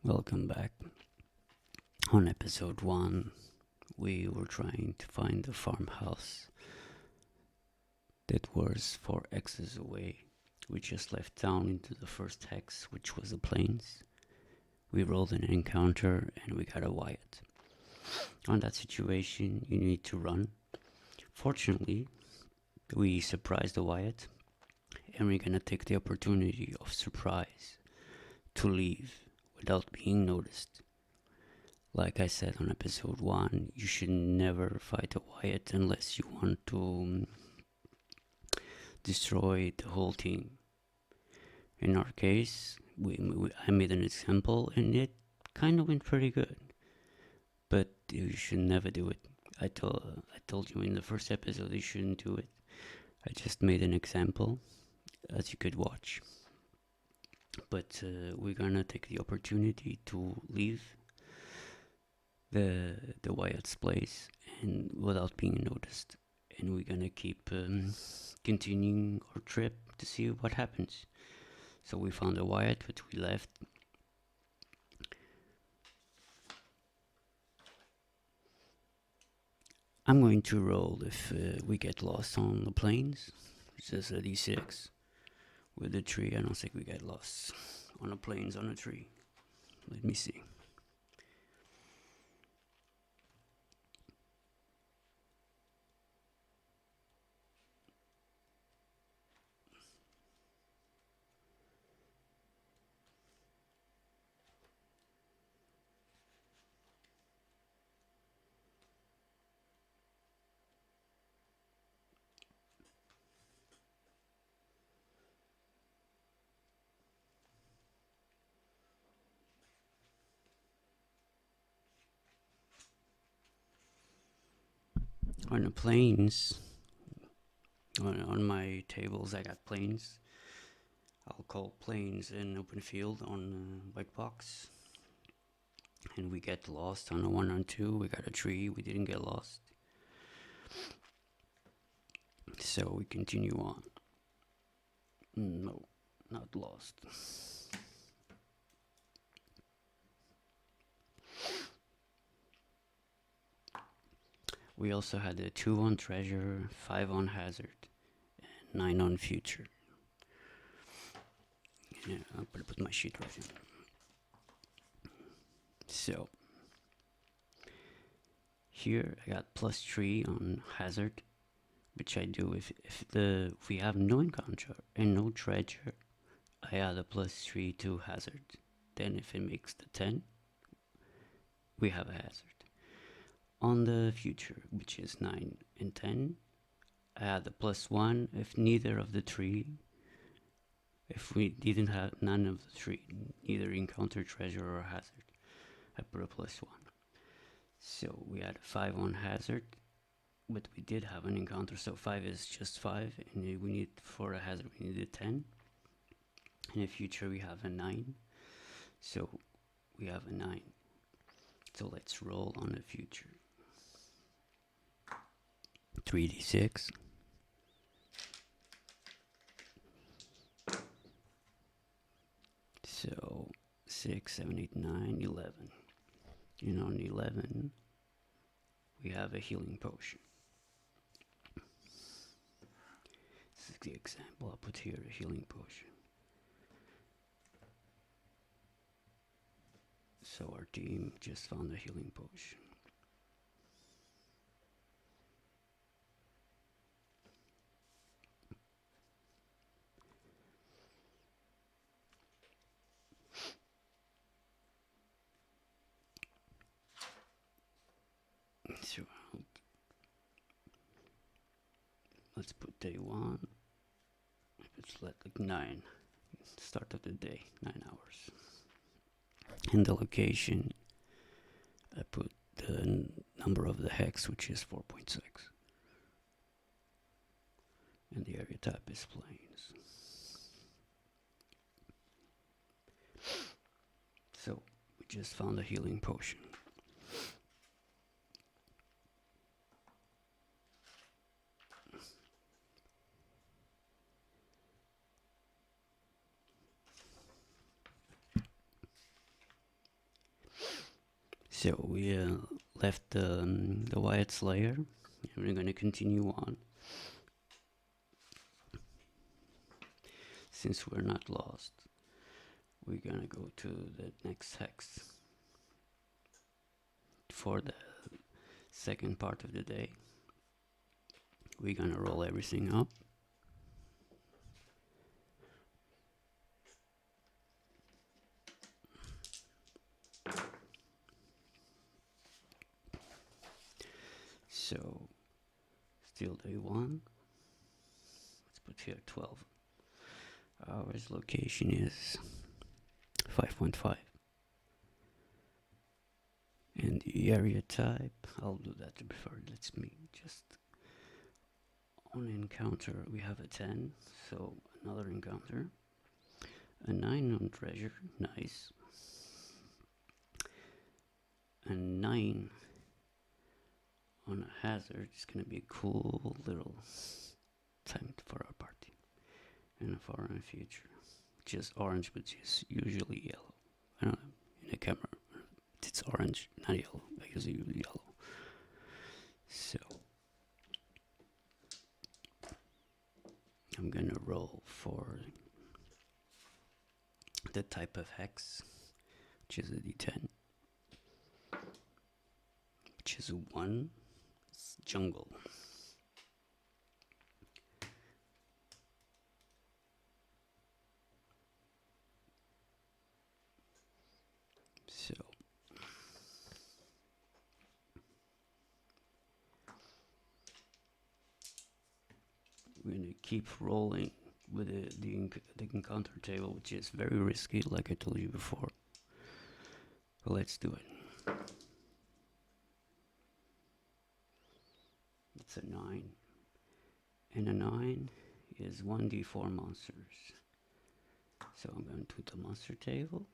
Welcome back. On episode 1, we were trying to find a farmhouse that was 4 X's away. We just left town into the first hex, which was the plains. We rolled an encounter and we got a Wyatt. On that situation, you need to run. Fortunately, we surprised the Wyatt, and we're gonna take the opportunity of surprise to leave without being noticed. Like I said on episode 1, you should never fight a Wyatt unless you want to destroy the whole team. In our case, I made an example and it kind of went pretty good. But you should never do it. I told you in the first episode you shouldn't do it. I just made an example, as you could watch. But we're gonna take the opportunity to leave the Wyatt's place and without being noticed, and we're gonna keep continuing our trip to see what happens. So we found a Wyatt, but we left. I'm going to roll if we get lost on the plains. It's just a d6. With the tree, I don't think we get lost on the plains on a tree. Let me see. On the plains, on my tables, I got plains. I'll call plains an open field on WHITEBOX. And we get lost on a 1 on 2. We got a tree, we didn't get lost. So we continue on. No, not lost. We also had a 2 on treasure, 5 on hazard, and 9 on future. Yeah, I'll put my sheet right here. So here I got +3 on hazard, which I do if we have no encounter and no treasure, I add a +3 to hazard. Then if it makes the 10, we have a hazard. On the future, which is 9 and 10, I add a +1 if neither of the 3. If we didn't have none of the 3, neither encounter, treasure, or hazard, I put a +1. So we had a 5 on hazard, but we did have an encounter, so 5 is just 5, and we need, for a hazard, we need a 10. In the future, we have a 9, so we have a 9. So let's roll on the future. 3d6. So 6, 7, 8, 9, 11. And on 11, we have a healing potion. This is the example. I'll put here a healing potion. So our team just found a healing potion. So let's put day 1. It's like 9. Start of the day, 9 hours. And the location, I put the number of the hex, which is 4.6. And the area type is plains. So we just found a healing potion. So we left the whites layer, and we're going to continue on. Since we're not lost, we're going to go to the next hex for the second part of the day. We're going to roll everything up. So, still day one. Let's put here 12 hours. Location is 5.5. And the area type, I'll do that before it lets me. Just on encounter, we have a 10, so another encounter. A 9 on treasure, nice. A 9 on a hazard is gonna be a cool little time for our party. And a far in the future, which is orange, which is usually yellow. I don't know, in the camera, it's orange, not yellow. I usually use yellow. So I'm gonna roll for the type of hex, which is a D10, which is a 1. It's jungle. So we're gonna keep rolling with the encounter table, which is very risky, like I told you before. But let's do it. It's a 9. And a 9 is 1d4 monsters. So I'm going to the monster table.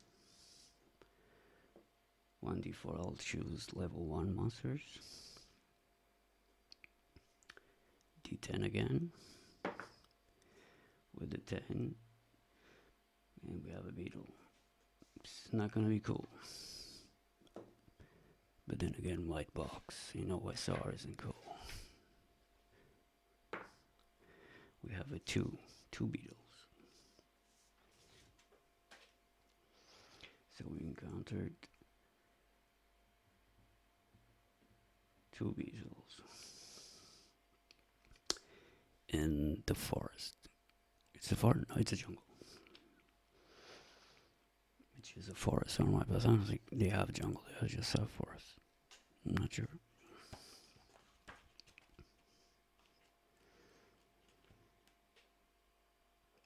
1d4, I'll choose level 1 monsters. D10 again. With the 10. And we have a beetle. It's not gonna be cool. But then again, white box, you know, SR isn't cool. We have a 2 beetles. So we encountered 2 beetles in the forest. It's a forest? No, it's a jungle. Which is a forest. I don't know why, but I don't think they have jungle. They just have forest. I'm not sure.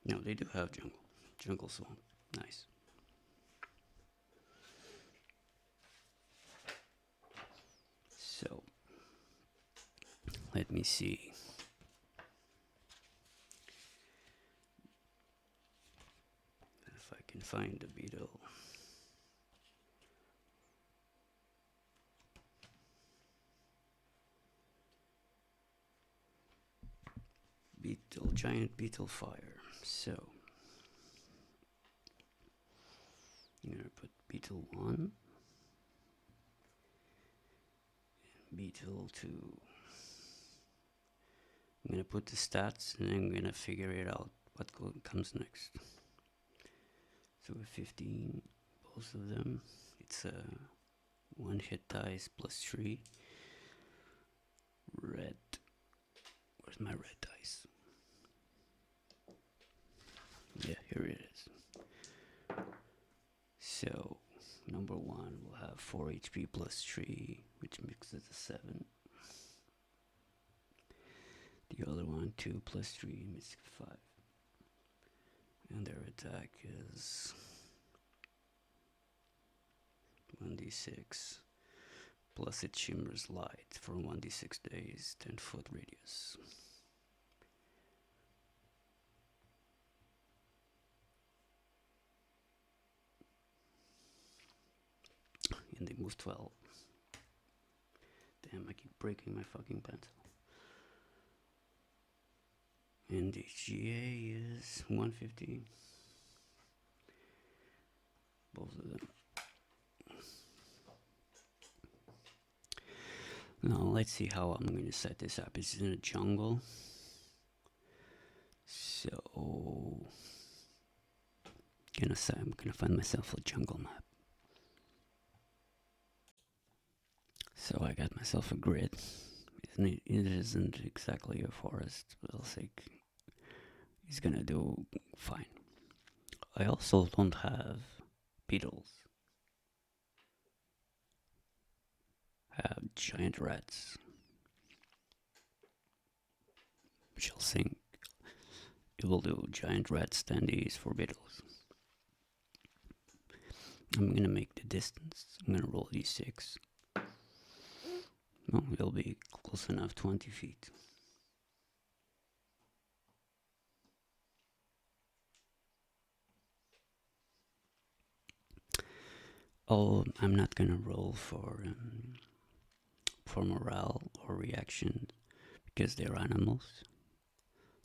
No, they do have jungle. Jungle swamp. Nice. So, let me see. If I can find the beetle. Beetle, giant beetle fire. So, I'm gonna put beetle 1. Beetle 2. I'm gonna put the stats and I'm gonna figure it out what comes next. So with 15, both of them, it's a 1 hit dice plus 3. Red. Where's my red dice? Yeah, here it is. So number 1 will have 4 HP plus 3, which makes it a 7. The other one, 2 plus 3, makes it 5. And their attack is 1d6 plus it shimmers light for 1d6 days, 10-foot radius. And they move 12. Damn, I keep breaking my fucking pencil. And the GA is 150. Both of them. Now let's see how I'm going to set this up. It's in a jungle. So I'm gonna find myself a jungle map. So I got myself a grid. It isn't exactly a forest, but I'll say he's gonna do fine. I also don't have beetles. I have giant rats, which I'll think it will do giant rat standees for beetles. I'm gonna make the distance. I'm gonna roll d6. No, it'll be close enough, 20 feet. Oh, I'm not gonna roll for morale or reaction because they're animals.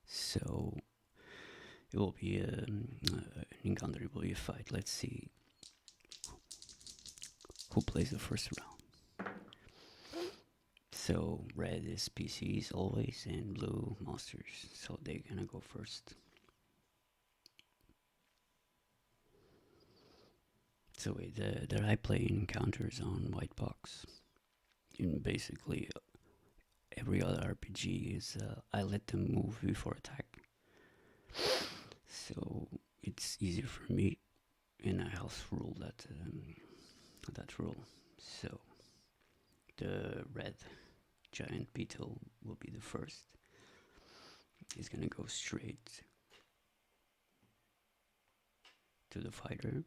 So it will be an encounter. It will be a fight. Let's see who plays the first round. So red is PCs always, and blue monsters. So they're gonna go first. So the I play encounters on WHITEBOX. And basically, every other RPG is I let them move before attack. So it's easier for me, and I house rule that rule. So the red giant beetle will be the first. He's gonna go straight to the fighter.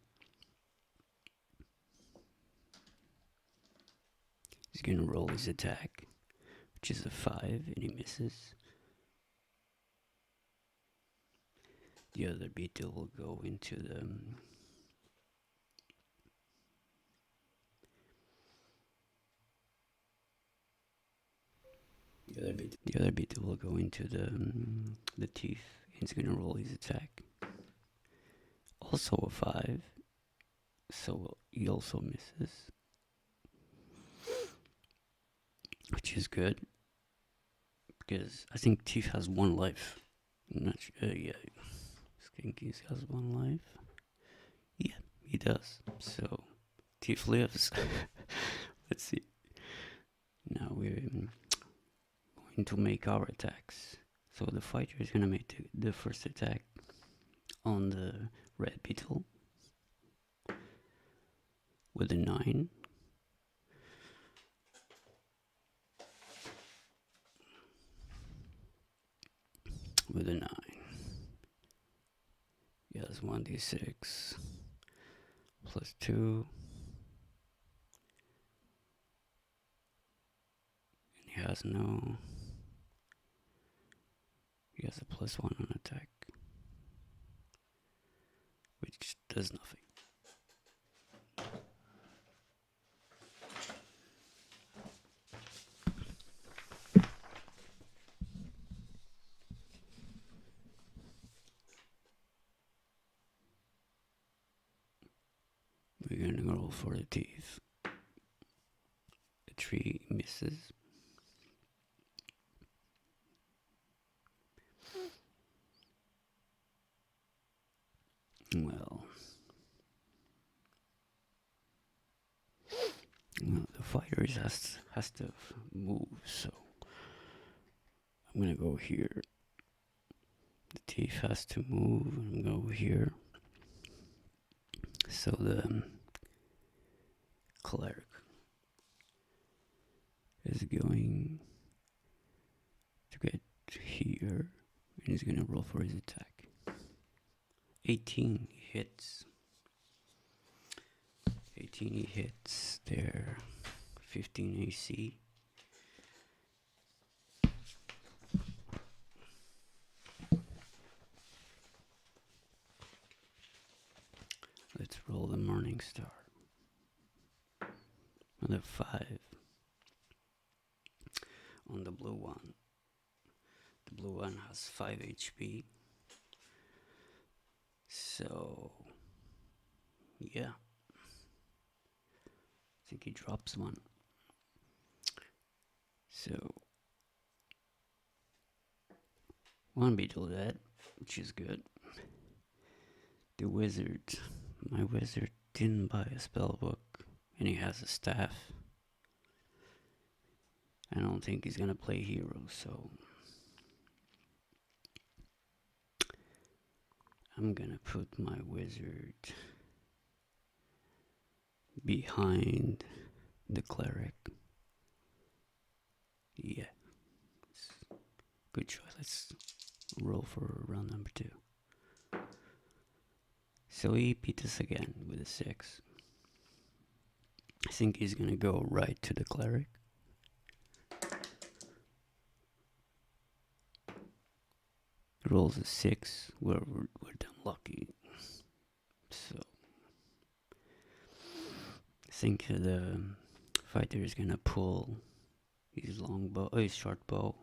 He's gonna roll his attack, which is a 5, and he misses. The other beetle will go into the other beetle will go into the teeth. He's gonna roll his attack. Also a 5, so he also misses, which is good because I think teeth has 1 life. I'm not sure. Yeah, Skinkies has 1 life. Yeah, he does. So Tiff lives. Let's see. Now we're going to make our attacks. So the fighter is gonna make the first attack on the red beetle with a 9. With a 9. Yes, 1d6 plus 2. And he has a plus 1 on attack, which does nothing. We're gonna roll for the teeth. The 3 misses. Well, the fighter has to move, so I'm gonna go here. The thief has to move and go here. So the cleric is going to get here, and he's gonna roll for his attack. 18 hits. 18 he hits there. 15 AC. Let's roll the Morning Star. Another 5 on the blue one. The blue one has 5 HP. So, yeah. I think he drops one. So one beetle dead, which is good. The wizard, my wizard didn't buy a spell book, and he has a staff. I don't think he's gonna play hero, so I'm gonna put my wizard behind the cleric. Yeah, good choice. Let's roll for round number 2. So he beat us again with a 6. I think he's gonna go right to the cleric. Rolls a 6. We're done lucky. So I think the fighter is gonna pull his long bow, his short bow.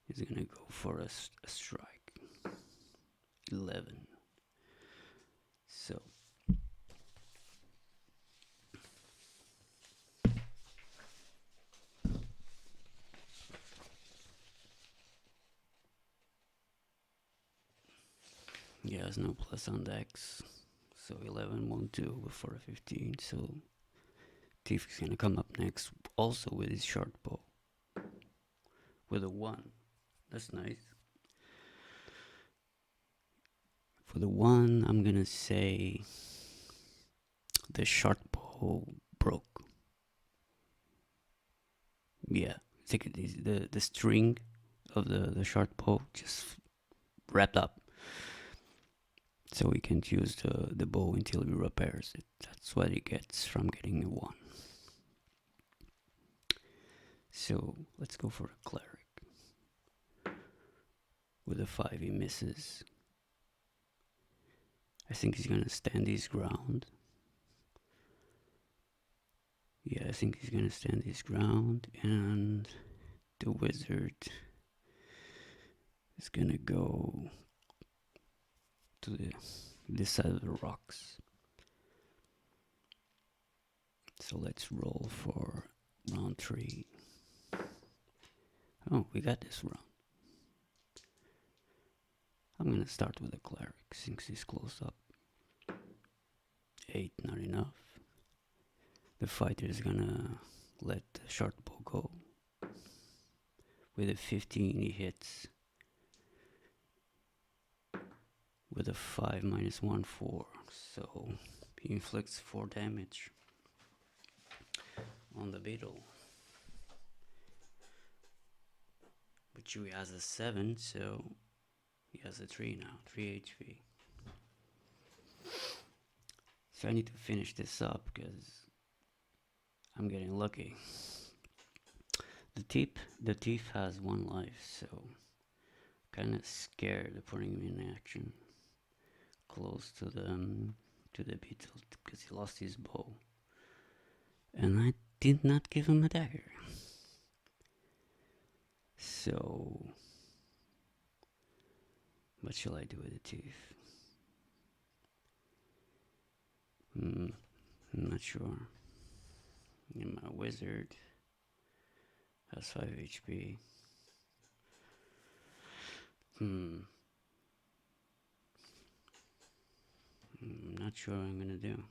He's gonna go for a strike. 11. So yeah, there's no plus on dex. So 11 won't do before a 15. So Thief is gonna come up next, also with his short bow. With a 1. That's nice. For the 1, I'm gonna say the short bow broke. Yeah, I think it is the string of the short bow just wrapped up. So we can't use the bow until he repairs it. That's what he gets from getting a 1. So let's go for a cleric. With a 5 he misses. I think he's gonna stand his ground. Yeah, I think he's gonna stand his ground, and the wizard is gonna go to this side of the rocks. So let's roll for round 3. Oh, we got this round. I'm gonna start with a cleric since he's close up. 8, not enough. The fighter is gonna let the short bow go. With a 15 he hits. With a 5 minus 1, 4. So he inflicts 4 damage on the beetle. But Chewie has a 7, so he has a 3 now, 3 HP. So I need to finish this up because I'm getting lucky. The thief has 1 life, so kinda scared of putting him in action close to the beetle because he lost his bow. And I did not give him a dagger. So what shall I do with the thief? I'm not sure. And my wizard has 5 HP. I'm not sure what I'm gonna do.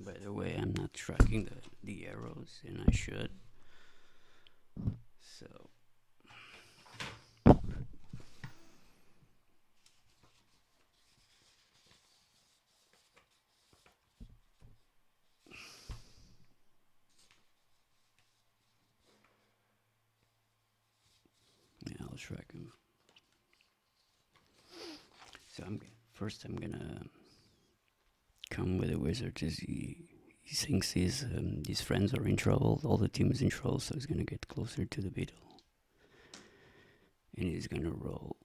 By the way, I'm not tracking the arrows, and I should. So yeah, I'll track him. So I'm gonna come with a wizard because he thinks his friends are in trouble. All the team is in trouble, so he's gonna get closer to the beetle, and he's gonna roll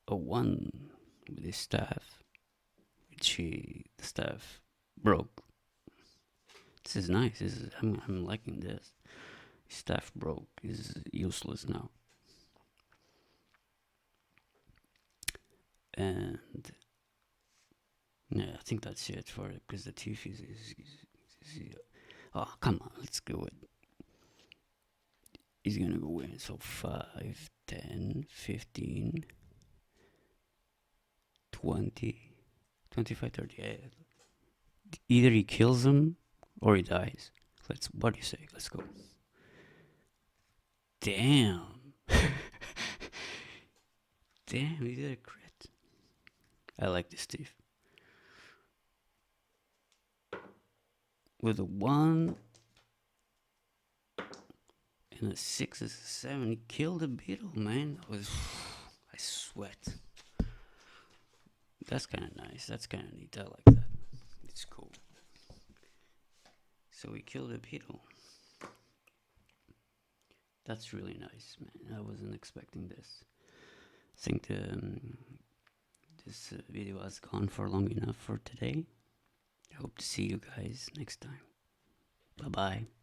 a 1 with his staff, which the staff broke. This is nice. I'm liking this. His staff broke. Is useless now. And I think that's it for it because the thief is oh, come on, let's go it. He's gonna go in. So 5, 10, 15, 20, 25, 30. Yeah. Either he kills him or he dies. What do you say? Let's go. Damn. Damn, he did a crit. I like this thief. With a 1 and a 6 is a 7. He killed the beetle, man. I sweat. That's kind of nice. That's kind of neat. I like that. It's cool. So we killed a beetle. That's really nice, man. I wasn't expecting this. I think this video has gone for long enough for today. I hope to see you guys next time. Bye bye.